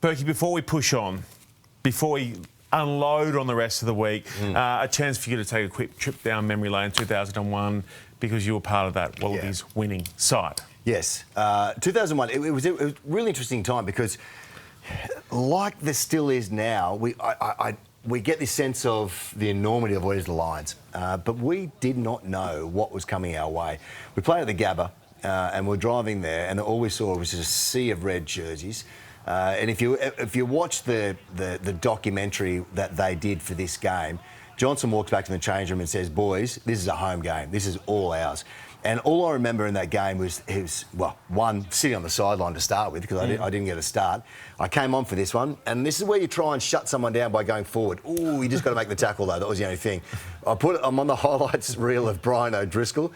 Berkey, before we push on, before we unload on the rest of the week, a chance for you to take a quick trip down memory lane, 2001, because you were part of that Wallabies winning side. Yes. 2001, it was a really interesting time because, like there still is now, we get this sense of the enormity of what is the Lions, but we did not know what was coming our way. We played at the Gabba, and we're driving there, and all we saw was just a sea of red jerseys. And if you watch the documentary that they did for this game, Johnson walks back to the change room and says, "Boys, this is a home game. This is all ours." And all I remember in that game was one, sitting on the sideline to start with, because I didn't get a start. I came on for this one, and this is where you try and shut someone down by going forward. Ooh, you just got to make the tackle, though. That was the only thing. I'm on the highlights reel of Brian O'Driscoll.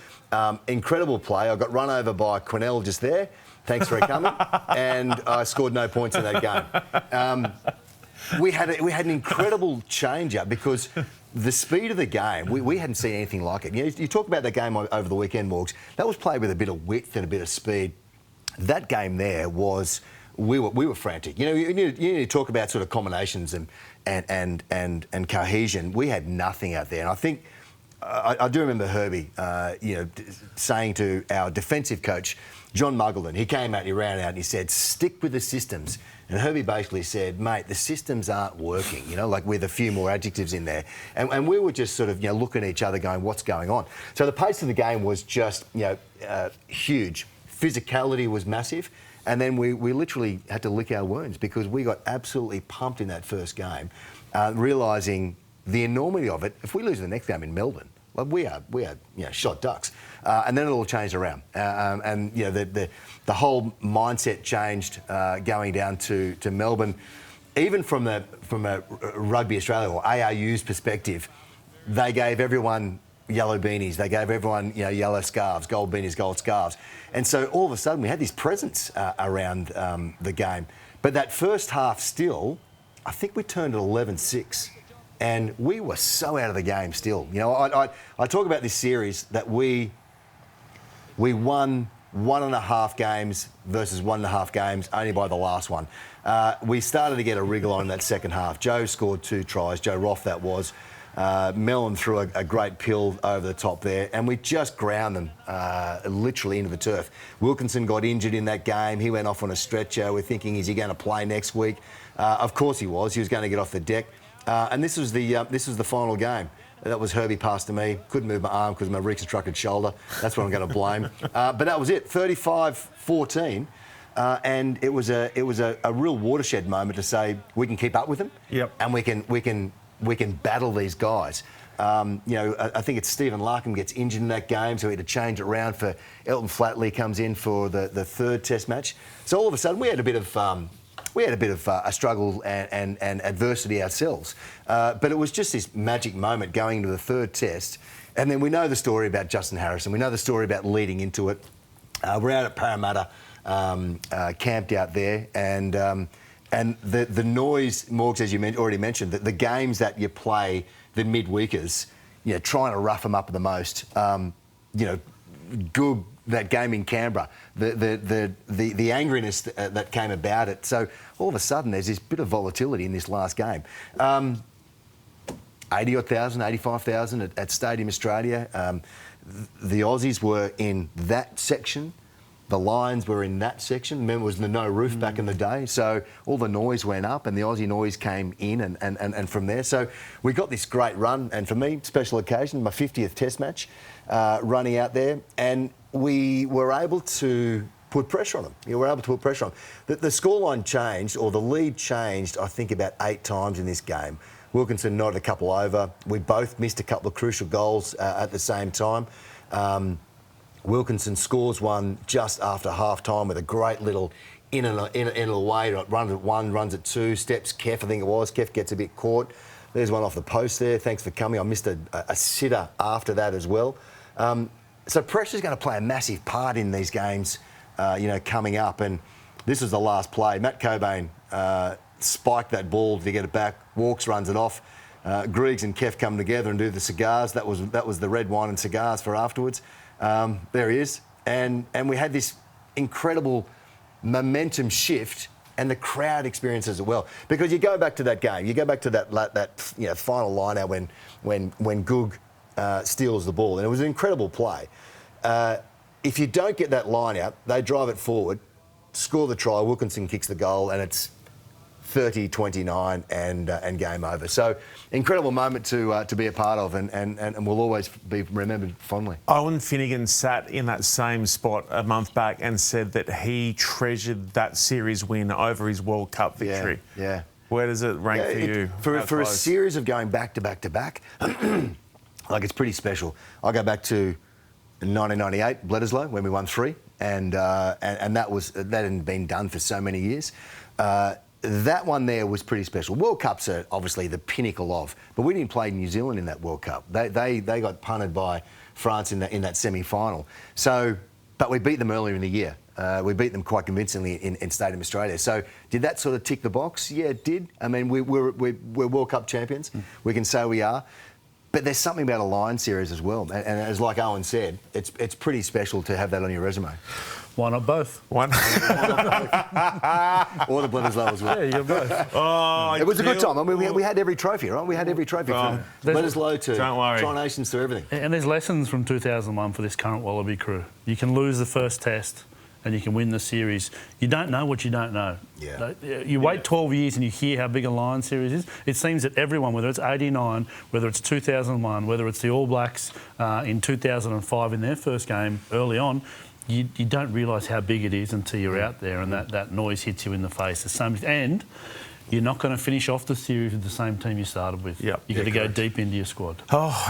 Incredible play. I got run over by Quinnell just there. Thanks for coming. And I scored no points in that game. We had an incredible change-up because the speed of the game, we hadn't seen anything like it. You talk about that game over the weekend, Morgs. That was played with a bit of width and a bit of speed. That game there was, we were frantic. You need to talk about sort of combinations and cohesion. We had nothing out there, and I think I do remember Herbie, saying to our defensive coach, John Muggleton, he came out and he ran out and he said, "Stick with the systems." And Herbie basically said, "Mate, the systems aren't working," like with a few more adjectives in there. And we were just sort of, looking at each other going, what's going on? So the pace of the game was just, huge. Physicality was massive. And then we literally had to lick our wounds because we got absolutely pumped in that first game, realising the enormity of it. If we lose the next game in Melbourne, we are shot ducks. And then it all changed around. The whole mindset changed going down to Melbourne. Even from a Rugby Australia or ARU's perspective, they gave everyone yellow beanies. They gave everyone yellow scarves, gold beanies, gold scarves. And so all of a sudden we had this presence around the game. But that first half still, I think we turned it 11-6. And we were so out of the game still. I talk about this series that we won 1.5 games versus 1.5 games only by the last one. We started to get a wriggle on in that second half. Joe scored 2 tries. Joe Roth, that was. Mellon threw a great pill over the top there, and we just ground them literally into the turf. Wilkinson got injured in that game. He went off on a stretcher. We're thinking, is he going to play next week? Of course he was. He was going to get off the deck. And this was the final game. That was Herbie passed to me. Couldn't move my arm because of my reconstructed shoulder. That's what I'm going to blame. But that was it. 35-14, and it was a real watershed moment to say we can keep up with them. Yep. And we can battle these guys. I think it's Stephen Larkham gets injured in that game, so we had to change it around for Elton Flatley comes in for the third Test match. So all of a sudden we had a bit of a struggle and adversity ourselves. But it was just this magic moment going into the third Test. And then we know the story about Justin Harrison. We know the story about leading into it. We're out at Parramatta, camped out there. And the noise, Morgs, as you already mentioned, the games that you play, the midweekers, trying to rough them up the most. Good, that game in Canberra, the angriness that came about it. So all of a sudden there's this bit of volatility in this last game. 80,000, 85,000 at Stadium Australia. The Aussies were in that section. The Lions were in that section. Remember, it was the no roof back in the day. So all the noise went up and the Aussie noise came in and from there. So we got this great run. And for me, special occasion, my 50th Test match, running out there. And we were able to put pressure on them. We were able to put pressure on them. The scoreline changed, or the lead changed, I think, about 8 times in this game. Wilkinson nodded a couple over. We both missed a couple of crucial goals at the same time. Wilkinson scores one just after half-time with a great little in and away, runs at 1, runs at 2, steps Kev, I think it was. Kev gets a bit caught. There's one off the post there. Thanks for coming. I missed a sitter after that as well. So pressure's going to play a massive part in these games, coming up. And this was the last play. Matt Cobain spiked that ball to get it back. Walks, runs it off. Griggs and Kev come together and do the cigars. That was the red wine and cigars for afterwards. There he is. And we had this incredible momentum shift, and the crowd experiences it well. Because you go back to that game, you go back to that final line out when Goog steals the ball, and it was an incredible play. If you don't get that line out, they drive it forward, score the try, Wilkinson kicks the goal, and it's 30-29 and game over. So incredible moment to be a part of, and will always be remembered fondly. Owen Finnegan sat in that same spot a month back and said that he treasured that series win over his World Cup victory. Yeah. Where does it rank for you? For a series of going back to back to back, like it's pretty special. I go back to 1998, Bledisloe, when we won 3, and that hadn't been done for so many years. That one there was pretty special. World Cups are obviously the pinnacle of, but we didn't play New Zealand in that World Cup. They got punted by France in that semi-final. So, but we beat them earlier in the year. We beat them quite convincingly in Stadium Australia. So, did that sort of tick the box? Yeah, it did. I mean, we're World Cup champions. We can say we are. But there's something about a Lions series as well, and as like Owen said, it's pretty special to have that on your resume. Why not both? One. Or the Bledisloe as well. Yeah, you got both. Oh, It was a good time. I mean, we had every trophy, right? We had every trophy from Bledisloe to Tri-Nations to everything. And there's lessons from 2001 for this current Wallaby crew. You can lose the first test and you can win the series. You don't know what you don't know. Yeah. You wait 12 years and you hear how big a Lions series is. It seems that everyone, whether it's 89, whether it's 2001, whether it's the All Blacks in 2005 in their first game early on, you don't realise how big it is until you're out there and that noise hits you in the face. And you're not going to finish off the series with the same team you started with. Yep. You've got to go deep into your squad. Oh,